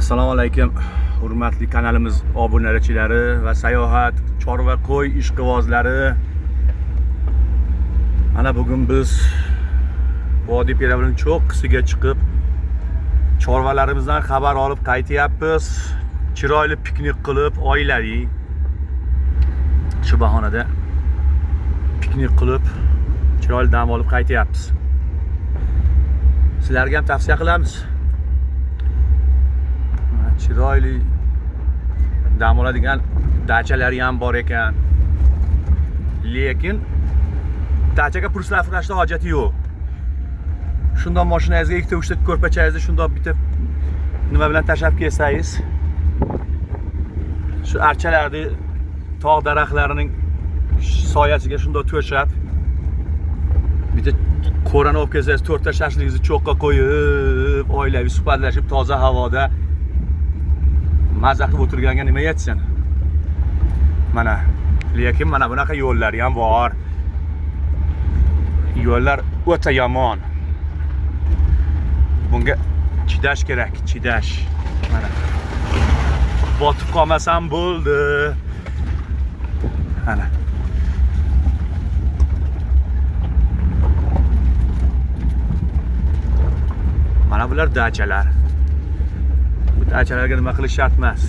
Assalomu alaykum, hurmatli kanalimiz obunachilari va sayohat, chorva qo'y ishqibozlari. Mana bugun biz vodiy peravining cho'qqisiga chiqib, chorvalarimizdan xabar olib qaytyapmiz. Chiroyli piknik qilib, oilaviy shu bahonada piknik qilib, chiroyli dam olib qaytyapmiz. Sizlarga ham tavsiya qilamiz. Chiroyli dam oladigan dachalari ham bor ekan. Lekin dachaga pul sarflashga hojati yo'q. Shundoq mashinangizga ikkita uchta ko'rpachangizni shundoq bitib nima bilan tashlab kelsangiz, shu archalarni tog' daraxtlarining soyasiga shundoq to'shab, bitta qo'rani olib kelsangiz, to'rtta shashligingizni cho'qqa qo'yib, oilaviy suhbatlashib, toza havoda mazza qilib o'tirganga nima yetsin? Mana, lekin mana bunaqa yo'llar ham bor. Yo'llar o'ta yomon. Bunga chidash kerak, chidash. Mana. Botib qolmasam bo'ldi. Mana. Mana bular dachalar. Dachalarga nima qilish shart emas.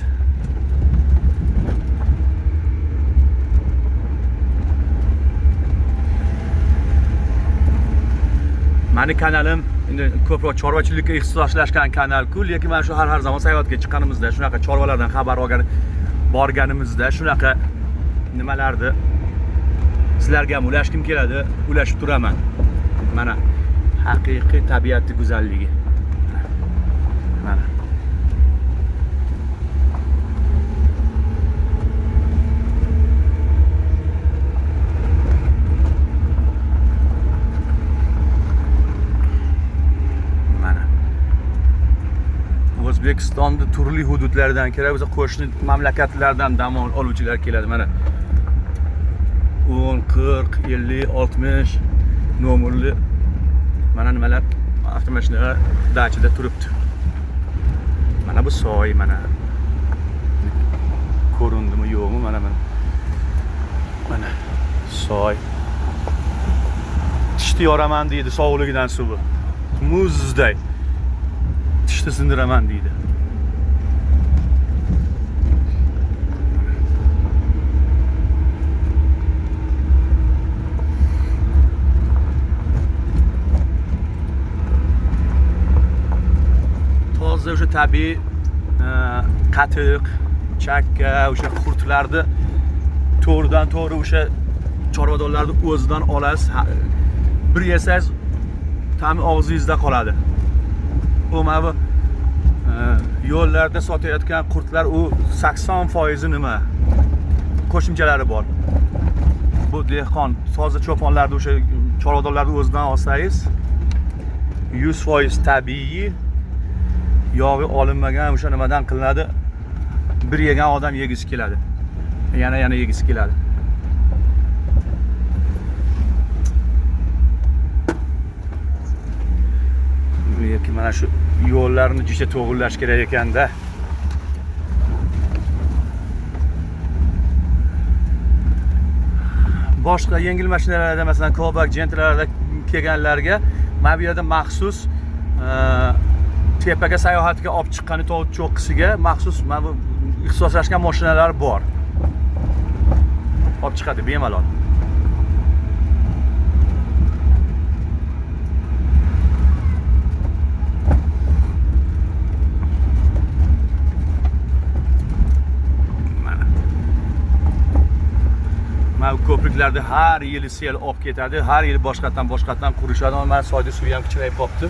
Meni kanalim endi ko'proq chorvachilikka ixtisoslashgan kanal-ku, lekin men shu har zamon sayohatga chiqqanimizda, shunaqa chorvalardan xabar borganimizda shunaqa nimalarni sizlarga ham ulashkim keladi, ulashib turaman. Mana haqiqiy tabiatning go'zalligi. Mana O'zbekistonda turli hududlardan keladi, o'zi qo'shni mamlakatlardan dam oluvchilar keladi. Mana 10, 40, 50, 60 nomerli mana nimalar avtomashinalar dachada turibdi. Mana bu soy, mana ko'rindimi yo'qmi? Mana mana soy. Tishni yoraman deydi, sovuqligidan suvi. Muzday. Tishni sindiraman deydi. Toza o'sha tabiiy qatiq, chakka, o'sha qurtlarni to'g'ridan to'g'ri o'sha chorvadorlarning o'zidan olasiz. Bir yesangiz ta'mi og'zingizda qoladi. Bu mana bu yo'llarda sotayotgan qurtlar, u 80% nima? Qo'shimchalari bor. Bu dehqon, toza cho'ponlarni o'sha chorvadorlarni o'zidan olsangiz 100% tabiiy, yog'i olinmagan o'sha nimadan qilinadi. Bir yegan odam yegisi keladi. Yana yegisi keladi. Lekin mana shu yo'llarni juda to'g'irlash kerak ekanda. Boshqa yengil mashinalarda, masalan, Cobalt Gentry'larda kelganlarga mana bu yerda maxsus tepaga sayohatga olib chiqqani tog' cho'qqisiga maxsus mana bu ixtisoslashgan mashinalar bor. Olib chiqadi bemalol. Mana ko'priklarda har yili sel olib ketadi, har yili boshqatdan qurishadi. Mana soyda suvi ham kichrayib qolibdi.